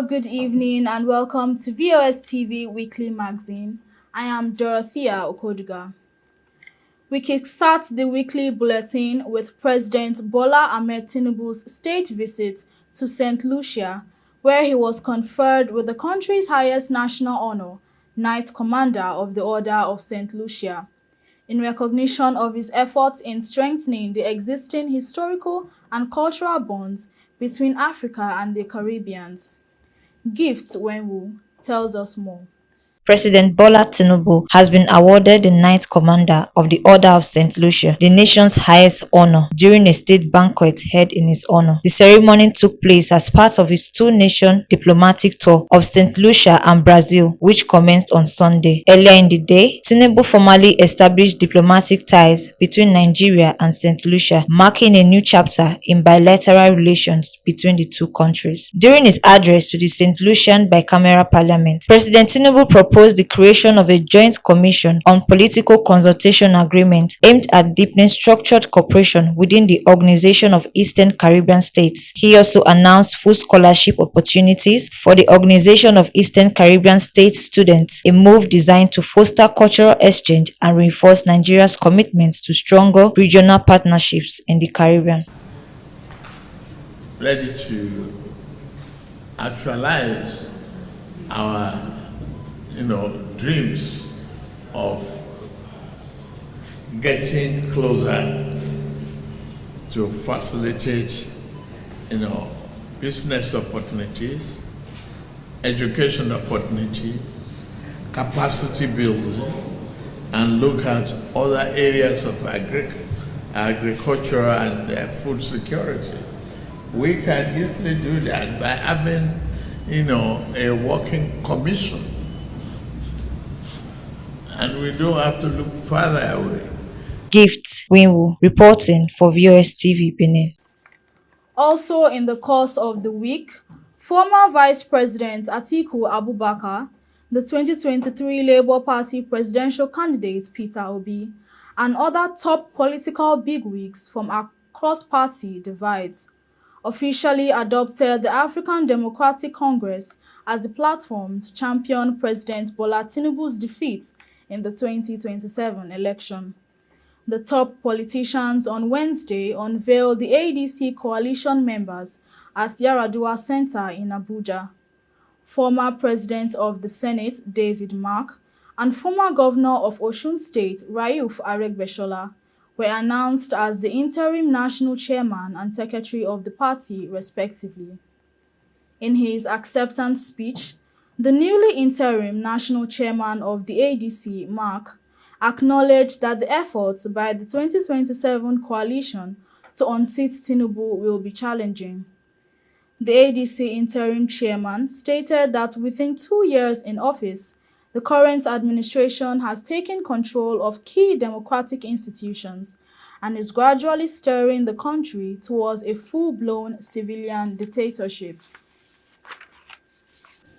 good evening and welcome to VOS TV Weekly Magazine. I am Dorothea Okoduga. We kickstart the weekly bulletin with President Bola Ahmed Tinubu's state visit to Saint Lucia, where he was conferred with the country's highest national honor, Knight Commander of the Order of Saint Lucia, in recognition of his efforts in strengthening the existing historical and cultural bonds between Africa and the Caribbean. Gift Wenwu tells us more. President Bola Tinubu has been awarded the Knight Commander of the Order of Saint Lucia, the nation's highest honor, during a state banquet held in his honor. The ceremony took place as part of his two-nation diplomatic tour of Saint Lucia and Brazil, which commenced on Sunday. Earlier in the day, Tinubu formally established diplomatic ties between Nigeria and Saint Lucia, marking a new chapter in bilateral relations between the two countries. During his address to the Saint Lucian Bicameral Parliament, President Tinubu proposed the creation of a joint commission on political consultation agreement aimed at deepening structured cooperation within the Organization of Eastern Caribbean States. He also announced full scholarship opportunities for the Organization of Eastern Caribbean States students, a move designed to foster cultural exchange and reinforce Nigeria's commitment to stronger regional partnerships in the Caribbean. Ready to actualize our dreams of getting closer to facilitate, business opportunities, education opportunity, capacity building, and look at other areas of agriculture and food security. We can easily do that by having, a working commission. And we don't have to look farther away. Gift Wenwu reporting for VOS TV Benin. Also in the course of the week, former Vice President Atiku Abubakar, the 2023 Labour Party presidential candidate Peter Obi, and other top political bigwigs from across party divides officially adopted the African Democratic Congress as the platform to champion President Bola Tinubu's defeat in the 2027 election. The top politicians on Wednesday unveiled the ADC coalition members at Yaradua Center in Abuja. Former President of the Senate, David Mark, and former Governor of Osun State, Rauf Aregbesola, were announced as the interim national chairman and secretary of the party, respectively. In his acceptance speech, the newly interim national chairman of the ADC, Mark, acknowledged that the efforts by the 2027 coalition to unseat Tinubu will be challenging. The ADC interim chairman stated that within 2 years in office, the current administration has taken control of key democratic institutions and is gradually steering the country towards a full-blown civilian dictatorship.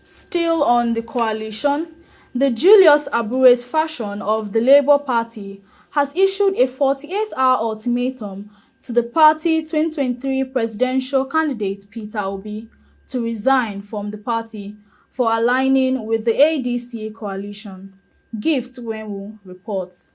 Still on the coalition, the Julius Abure's faction of the Labour Party has issued a 48-hour ultimatum to the party 2023 presidential candidate Peter Obi to resign from the party for aligning with the ADC coalition. Gift Wenwu reports.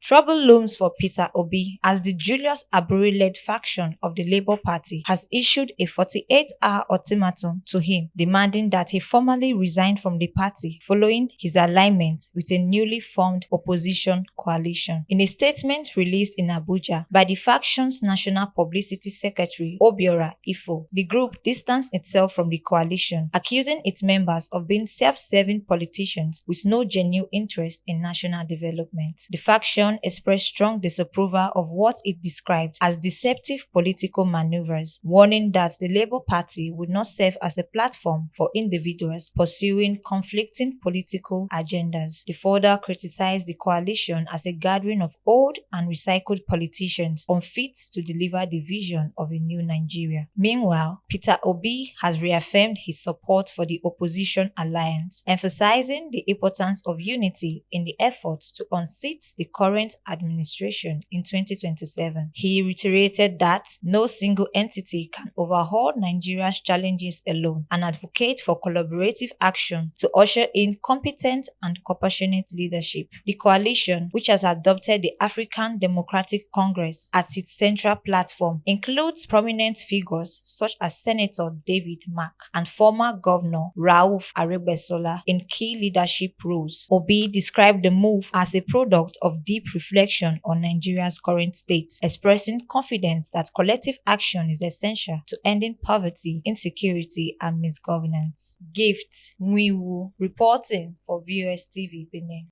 Trouble looms for Peter Obi as the Julius Abure-led faction of the Labour Party has issued a 48-hour ultimatum to him, demanding that he formally resign from the party following his alignment with a newly formed opposition coalition. In a statement released in Abuja by the faction's National Publicity Secretary, Obiora Ifo, the group distanced itself from the coalition, accusing its members of being self-serving politicians with no genuine interest in national development. The faction expressed strong disapproval of what it described as deceptive political maneuvers, warning that the Labour Party would not serve as a platform for individuals pursuing conflicting political agendas. They further criticized the coalition as a gathering of old and recycled politicians unfit to deliver the vision of a new Nigeria. Meanwhile, Peter Obi has reaffirmed his support for the opposition alliance, emphasizing the importance of unity in the efforts to unseat the current current administration in 2027. He reiterated that no single entity can overhaul Nigeria's challenges alone and advocate for collaborative action to usher in competent and compassionate leadership. The coalition, which has adopted the African Democratic Congress as its central platform, includes prominent figures such as Senator David Mark and former Governor Rauf Aregbesola in key leadership roles. Obi described the move as a product of deep reflection on Nigeria's current state, expressing confidence that collective action is essential to ending poverty, insecurity, and misgovernance. Gift Mwiwu, reporting for VOS TV Benin.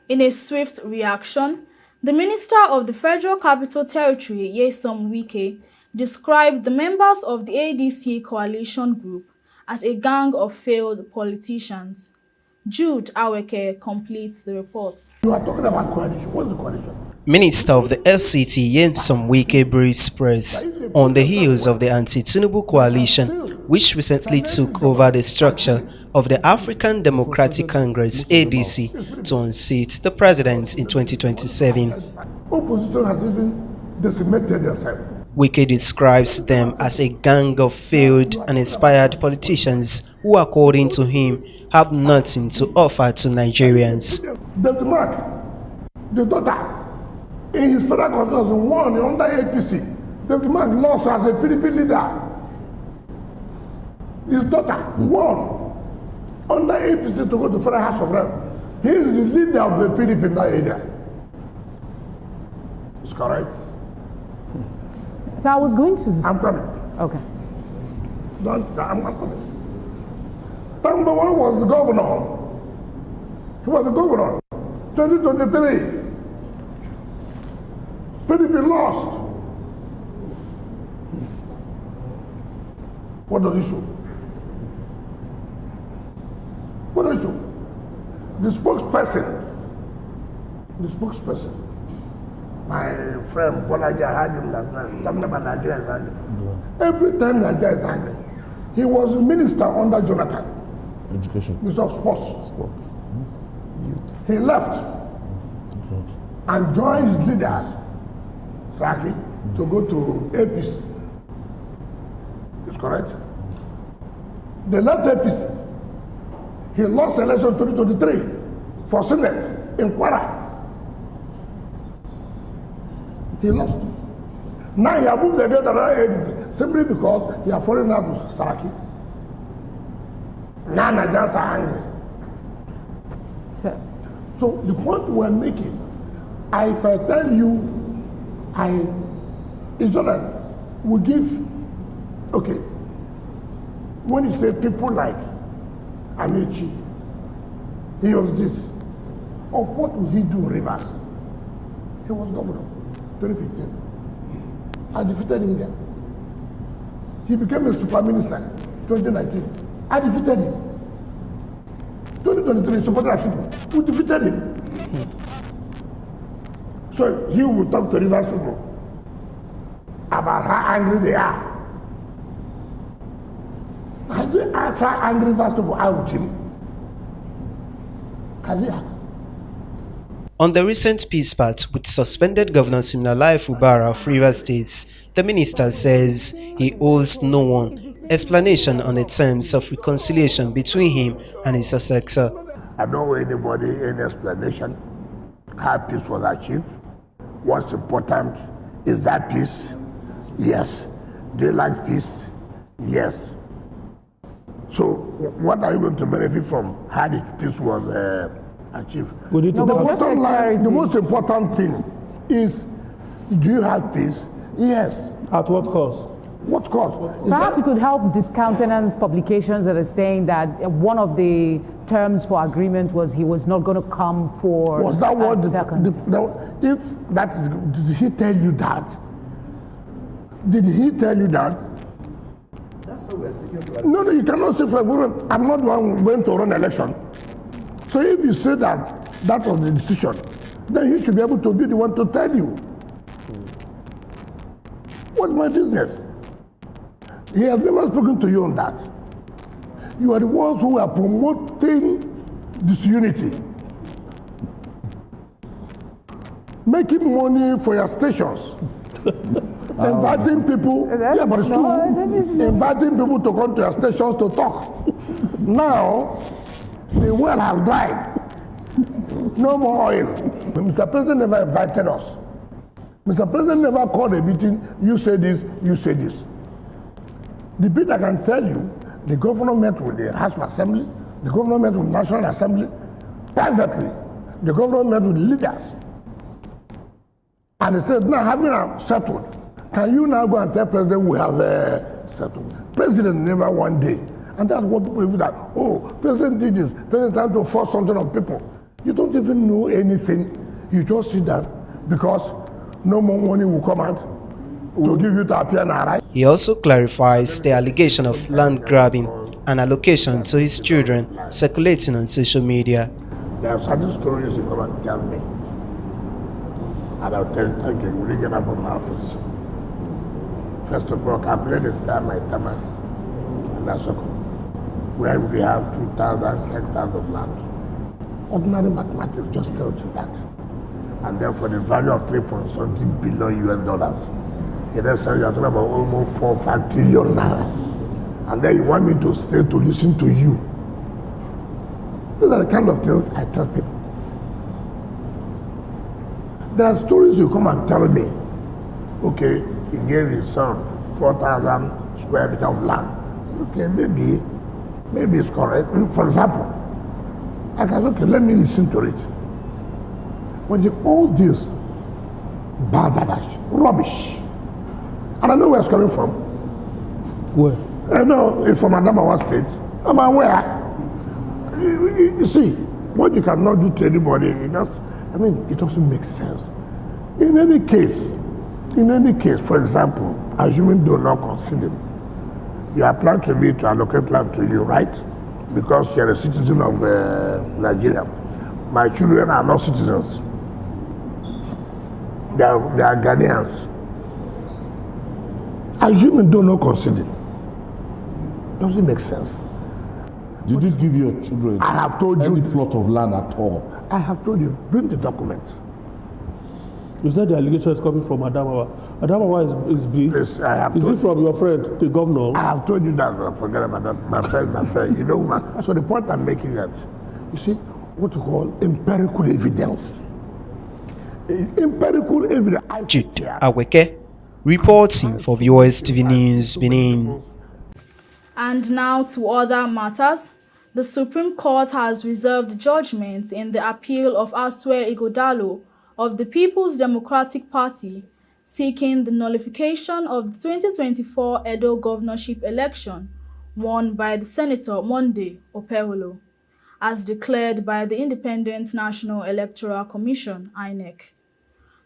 In a swift reaction, the Minister of the Federal Capital Territory, Nyesom Wike, described the members of the ADC coalition group as a gang of failed politicians. Jude Aweke completes the report. You are talking about coalition. What's the coalition? Minister of the FCT Nyesom Wike briefed press on the heels of the anti-Tinubu coalition, which recently took over the structure of the African Democratic Congress ADC to unseat the president in 2027. Opposition has even decimated themselves. Wike describes them as a gang of failed and inspired politicians who, according to him, have nothing to offer to Nigerians. David Mark, the daughter, in his federal constituency, won under APC. David Mark lost as a PDP leader. His daughter won under APC to go to Federal House of Rep. He is the leader of the PDP in that area. It's correct. So I was going to... I'm coming. Okay. I'm coming. Number one was the governor. He was the governor. 2023. PDP lost. What does it show? What does it show? The spokesperson, my friend Bolaji, I had him last night, talking about Nigeria is angry. Every time Nigeria is angry, he was a minister under Jonathan. Education. Minister of Sports. Sports. Youth. He left and joined his leaders, Saki, to go to APC. It's correct. They left APC. He lost election 2023 for Senate in Kwara. He lost. Now he has moved again to another ADC simply because he has fallen out with Saki. Now Nigerians are angry. So the point we're making, if I tell you, it's not that we give, okay, when you say people like Amechi, he was this. Of what would he do, Rivers? He was governor, 2015. I defeated him there. He became a super minister, 2019. I defeated him. 2023, supported Atiku. We defeated him. So he will talk to Rivers people about how angry they are. Has he asked how angry Rivers people are with him? Has he asked? On the recent peace pact with suspended Governor Siminalayi Fubara of Rivers State, the minister says he owes no one explanation on the terms of reconciliation between him and his successor. I don't owe anybody any explanation how peace was achieved. What's important is that peace. Yes. Do you like peace? Yes. So what are you going to benefit from how the peace was achieved? The most important thing is, do you have peace? Yes. At what cost? What cost? Perhaps you could help discountenance publications that are saying that one of the terms for agreement was he was not going to come for was that what second. If that is, did he tell you that? Did he tell you that? That's what we're seeking to. No, you cannot say for a moment, I'm not the one going to run election. So if you say that that was the decision, then he should be able to be the one to tell you. What's my business? He has never spoken to you on that. You are the ones who are promoting disunity. making money for your stations. Inviting people, yeah, but it's true. Inviting people to come to your stations to talk. Now, the well has dried. No more oil. Mr. President never invited us. Mr. President never called a meeting, you say this, you say this. The bit I can tell you, the governor met with the House of Assembly, the governor met with the National Assembly, privately. The governor met with leaders. And they said, now having settled, can you now go and tell President we have settled? President never one day. And that's what people do that. Oh, President did this. President trying to force something on people. You don't even know anything. You just see that because no more money will come out to give you to appear and arrive. He also clarifies the allegation of land grabbing and allocation to his children circulating on social media. There are certain stories you come and tell me. And I'll tell you, thank you, when you get up from my office. First of all, calculate the time my time and that's okay. Where we have 2,000 hectares of land. Ordinary mathematics just tells you that. And then for the value of 3.something billion US dollars, it is you're talking about almost 4-5 trillion naira. And then you want me to stay to listen to you. These are the kind of things I tell people. There are stories you come and tell me. Okay, he gave his son 4,000 square meters of land. Okay, maybe it's correct. For example, I can okay, let me listen to it. But all this balderdash, rubbish, and I know where it's coming from. Where? I know it's from Adamawa State. I'm aware. You see, what you cannot do to anybody, it doesn't make sense. In any case, for example, assuming do not consider, you are planning to me to allocate land to you, right? Because you are a citizen of Nigeria. My children are not citizens. They are Ghanaians. Assuming do not consider, doesn't make sense. Did you give your children I have told any you plot of land at all? I have told you, bring the document. You said the allegation is coming from Adamawa. Adamawa is big. Please, I have Is told it from your friend, the governor? I have told you that, forget about that, my friend, you know, man. So the point I'm making that, you see, what you call empirical evidence. Empirical evidence. Jude Aweke, reporting for Viewers TV News, Benin. And now to other matters. The Supreme Court has reserved judgment in the appeal of Asue Ighodalo of the People's Democratic Party seeking the nullification of the 2024 Edo governorship election won by the Senator Monday Okpebholo, as declared by the Independent National Electoral Commission, INEC.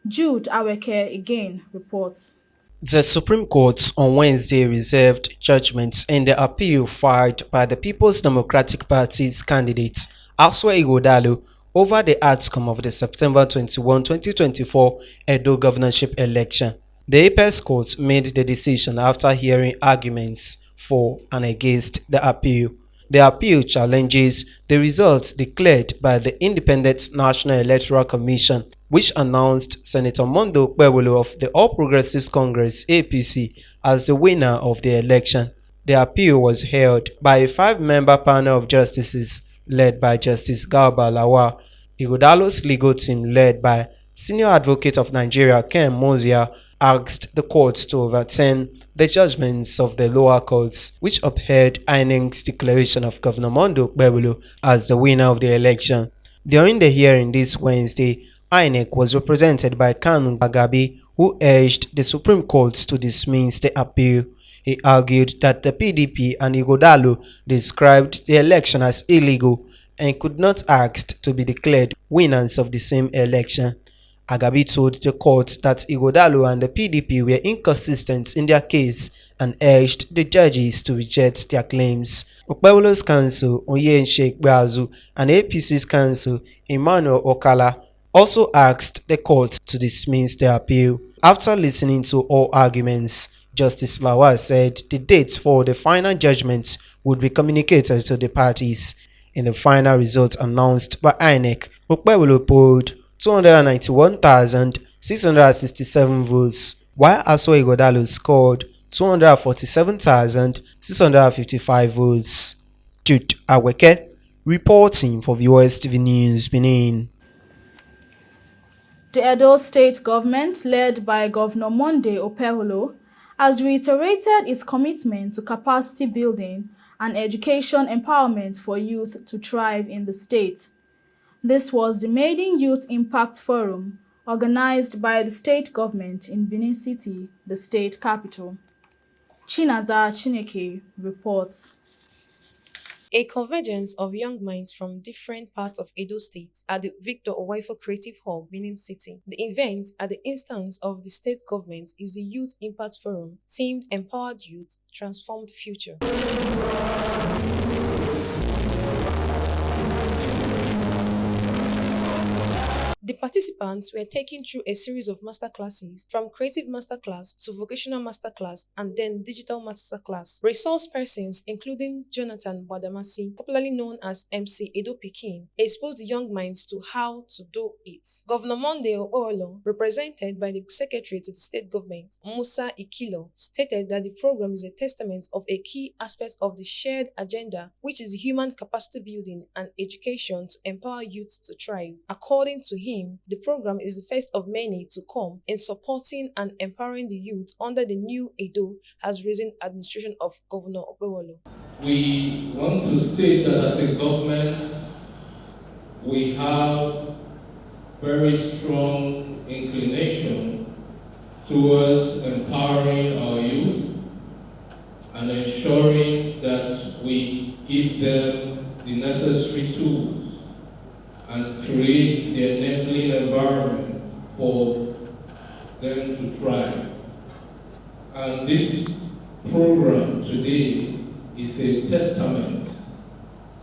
Jude Aweke again reports. The Supreme Court on Wednesday reserved judgment in the appeal filed by the People's Democratic Party's candidate Asue Ighodalo over the outcome of the September 21, 2024 Edo governorship election. The Apex Court made the decision after hearing arguments for and against the appeal. The appeal challenges the results declared by the Independent National Electoral Commission, which announced Senator Monday Okpebholo of the All Progressives Congress (APC) as the winner of the election. The appeal was held by a 5-member panel of justices led by Justice Garba Lawal. Ighodalo's legal team, led by Senior Advocate of Nigeria Ken Mozia, asked the courts to overturn the judgments of the lower courts, which upheld INEC's declaration of Governor Monday Okpebholo as the winner of the election. During the hearing this Wednesday, INEC was represented by Kanu Agabi, who urged the Supreme Court to dismiss the appeal. He argued that the PDP and Ighodalo described the election as illegal and could not ask to be declared winners of the same election. Agabi told the court that Ighodalo and the PDP were inconsistent in their case and urged the judges to reject their claims. Okpebholo's counsel, Onyenche Ikpeazu, and APC's counsel, Emmanuel Okala, also asked the court to dismiss the appeal. After listening to all arguments, Justice Lawal said the date for the final judgment would be communicated to the parties. In the final result announced by INEC, Okpebholo polled 291,667 votes, while Aso Ighodalo scored 247,655 votes. Jude Aweke, reporting for Viewers TV News, Benin. The Edo State government, led by Governor Monday Opeholo, has reiterated its commitment to capacity building and education empowerment for youth to thrive in the state. This was the maiden Youth Impact Forum, organized by the state government in Benin City, the state capital. Chinaza Chineke reports. A convergence of young minds from different parts of Edo State at the Victor Owaifo Creative Hall, Benin City. The event, at the instance of the state government, is the Youth Impact Forum, themed Empowered Youth, Transformed Future. The participants were taken through a series of masterclasses, from creative masterclass to vocational masterclass and then digital masterclass. Resource persons, including Jonathan Badamasi, popularly known as MC Edo Pikin, exposed the young minds to how to do it. Governor Monday Oolo, represented by the Secretary to the State Government, Musa Ikilo, stated that the program is a testament of a key aspect of the shared agenda, which is human capacity building and education to empower youth to thrive. According to him, the program is the first of many to come in supporting and empowering the youth under the new Edo has risen administration of Governor Opeholo. We want to state that as a government, we have very strong inclination towards empowering our youth and ensuring that we give them the necessary tools and create the enabling environment for them to thrive. And this program today is a testament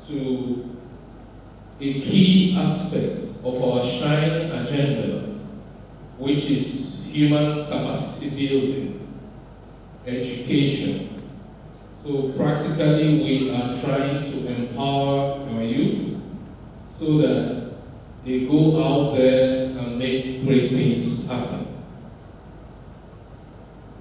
to a key aspect of our SHINE agenda, which is human capacity building, education. So practically we are trying to empower our youth so that they go out there and make great things happen.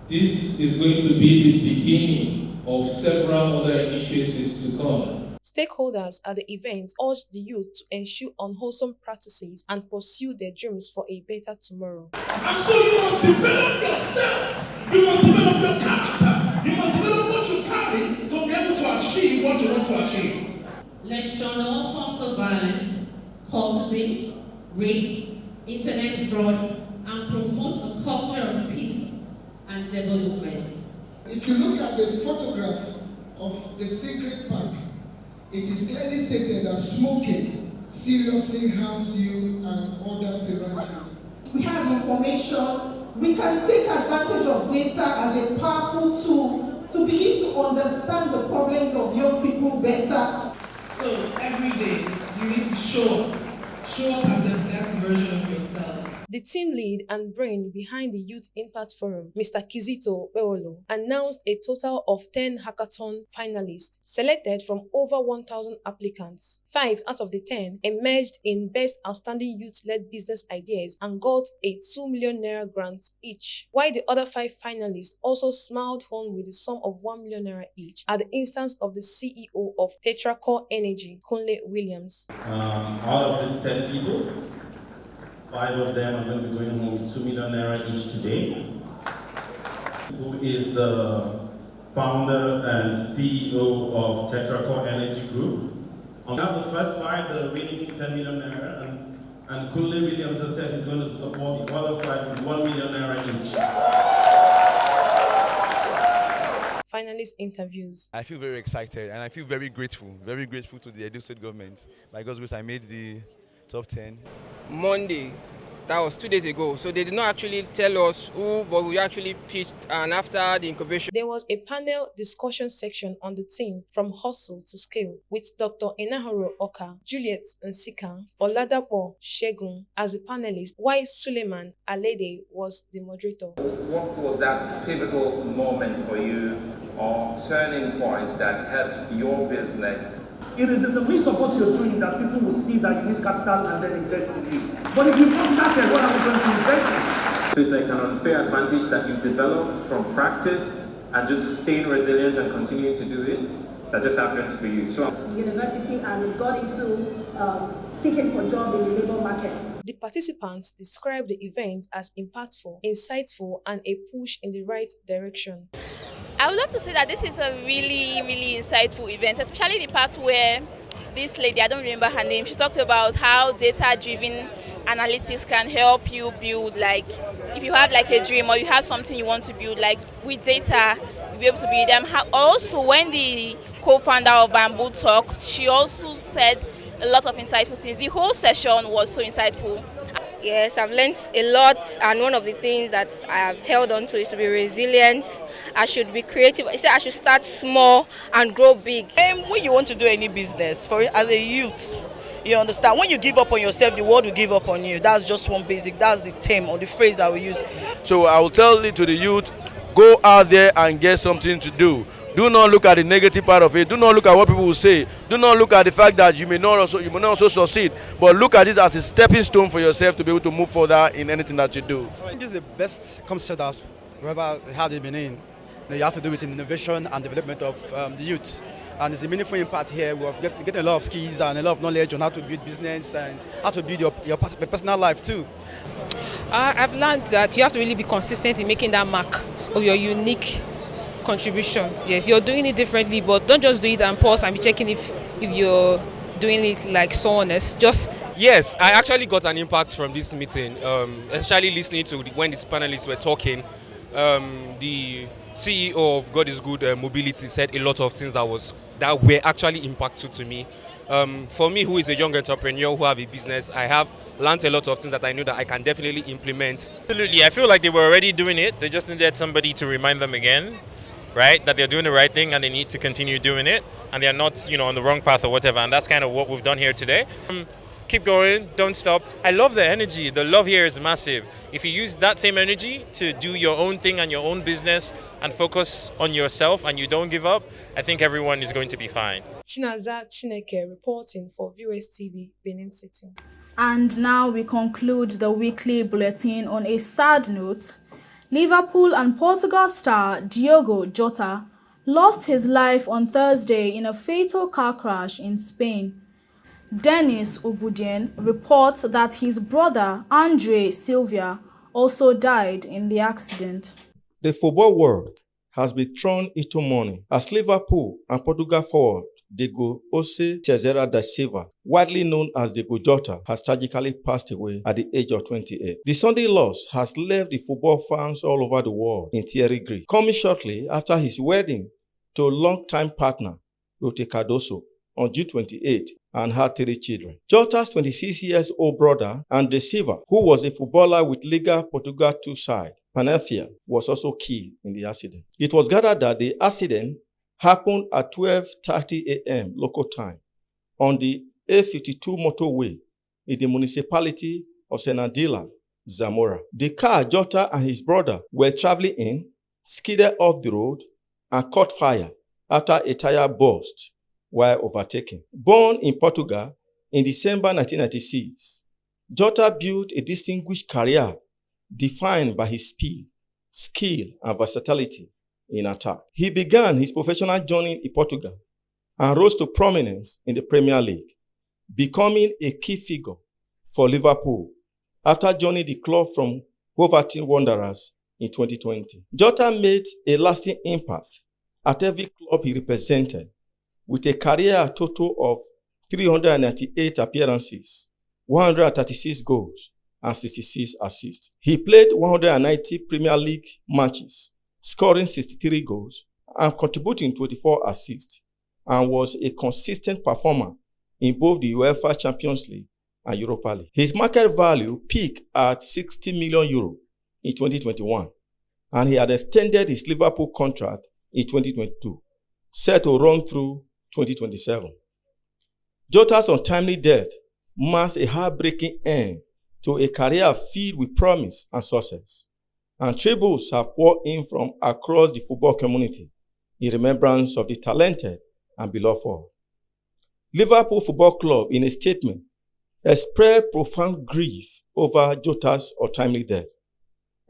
This is going to be the beginning of several other initiatives to come. Stakeholders at the event urged the youth to eschew unwholesome practices and pursue their dreams for a better tomorrow. And so you must develop yourself. You must develop your character. You must develop what you carry to be able to achieve what you want to achieve. Let's shun all forms of violence, cultism, rape, internet fraud, and promote a culture of peace and development. If you look at the photograph of the sacred park, it is clearly stated that smoking seriously harms you and others around you. We have information. We can take advantage of data as a powerful tool to begin to understand the problems of young people better. So every day you need to show up as the best version of yourself. The team lead and brain behind the Youth Impact Forum, Mr. Kizito Beolo, announced a total of 10 hackathon finalists selected from over 1,000 applicants. 5 out of the 10 emerged in Best Outstanding Youth-Led Business Ideas and got a 2 million naira grant each, while the other 5 finalists also smiled home with the sum of 1 million naira each at the instance of the CEO of Tetracore Energy, Kunle Williams. Out of these 10 people, 5 of them are going to be going home with 2 million naira each today. Who is the founder and CEO of Tetracore Energy Group. On the first 5, the remaining 10 million naira, and Kunle Williams has said he's going to support the other 5 with 1 million naira each. Finalist interviews. I feel very excited and I feel very grateful to the Edo State government. By God's grace, I made the top 10. Monday, that was 2 days ago, so they did not actually tell us who, but we actually pitched, and after the incubation there was a panel discussion section on the team From Hustle to Scale with Dr. Enahoro Oka, Juliet Nsika, Oladapo Shegun as the panelist, while Suleiman Alede was the moderator. What was that pivotal moment for you, or turning point that helped your business it is in the midst of what you're doing that people will see that you need capital and then invest in you. But if you've not started, what are we going to invest in? So it's like an unfair advantage that you develop from practice and just staying resilient and continuing to do it. That just happens for you. So university and got into seeking for job in the labor market. The participants described the event as impactful, insightful, and a push in the right direction. I would love to say that this is a really, really insightful event, especially the part where this lady, I don't remember her name, she talked about how data-driven analytics can help you build, like, if you have like a dream or you have something you want to build, like with data, you'll be able to build them. Also, when the co-founder of Bamboo talked, she also said a lot of insightful things. The whole session was so insightful. Yes, I've learned a lot, and one of the things that I have held on to is to be resilient. I should be creative. I said I should start small and grow big. When you want to do any business, as a youth, you understand, when you give up on yourself, the world will give up on you. That's just one basic, that's the term or the phrase I will use. So I will tell it to the youth, go out there and get something to do. Do not look at the negative part of it. Do not look at what people will say. Do not look at the fact that you may not also succeed. But look at it as a stepping stone for yourself to be able to move further in anything that you do. I think this is the best concept that wherever they have been in. You have to do with innovation and development of the youth. And it's a meaningful impact here. We have getting a lot of skills and a lot of knowledge on how to build business and how to build your personal life too. I've learned that you have to really be consistent in making that mark of your unique contribution. Yes, you're doing it differently, but don't just do it and pause and be checking if you're doing it like someone else. Yes, I actually got an impact from this meeting, especially listening to when these panelists were talking. The CEO of God is Good Mobility said a lot of things that were actually impactful to me. For me, who is a young entrepreneur who have a business, I have learned a lot of things that I know that I can definitely implement. Absolutely, I feel like they were already doing it. They just needed somebody to remind them again, right? That they're doing the right thing and they need to continue doing it, and they're not, on the wrong path or whatever. And that's kind of what we've done here today. Keep going, don't stop. I love the energy. The love here is massive. If you use that same energy to do your own thing and your own business and focus on yourself and you don't give up, I think everyone is going to be fine. Chinaza Chineke reporting for Viewers TV, Benin City. And now we conclude the weekly bulletin on a sad note. Liverpool and Portugal star Diogo Jota lost his life on Thursday in a fatal car crash in Spain. Dennis Ubudien reports that his brother Andre Silva also died in the accident. The football world has been thrown into mourning as Liverpool and Portugal forward Diego Teixeira da Silva, widely known as Diego Jota, has tragically passed away at the age of 28. The Sunday loss has left the football fans all over the world in teary grief, coming shortly after his wedding to longtime partner Lotte Cardoso on June 28 and had 3 children. Jota's 26-year-old brother, Andre Silva, who was a footballer with Liga Portugal 2 side, Panafia, was also killed in the accident. It was gathered that the accident happened at 12:30 a.m. local time on the A52 motorway in the municipality of Senadilla, Zamora. The car Jota and his brother were traveling in skidded off the road and caught fire after a tire burst while overtaking. Born in Portugal in December 1996, Jota built a distinguished career defined by his speed, skill, and versatility in attack. He began his professional journey in Portugal and rose to prominence in the Premier League, becoming a key figure for Liverpool after joining the club from Wolverhampton Wanderers in 2020. Jota made a lasting impact at every club he represented, with a career total of 398 appearances, 136 goals, and 66 assists. He played 190 Premier League matches, scoring 63 goals and contributing 24 assists, and was a consistent performer in both the UEFA Champions League and Europa League. His market value peaked at €60 million in 2021, and he had extended his Liverpool contract in 2022, set to run through 2027. Jota's untimely death marks a heartbreaking end to a career filled with promise and success, and tributes have poured in from across the football community in remembrance of the talented and beloved forward. Liverpool Football Club, in a statement, expressed profound grief over Jota's untimely death,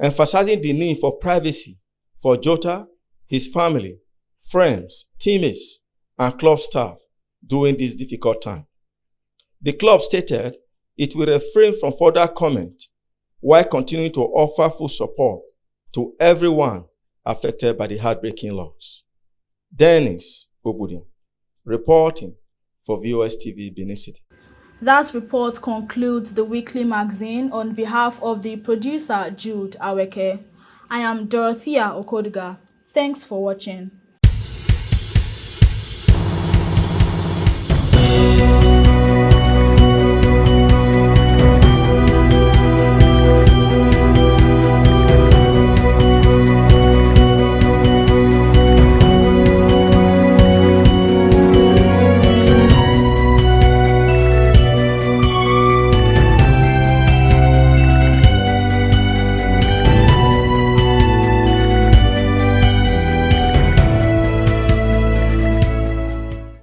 emphasizing the need for privacy for Jota, his family, friends, teammates, and club staff during this difficult time. The club stated it will refrain from further comment while continuing to offer full support to everyone affected by the heartbreaking loss. Dennis Obudin, reporting for VOS TV Benin City. That report concludes the weekly magazine. On behalf of the producer, Jude Aweke, I am Dorothea Okodga. Thanks for watching.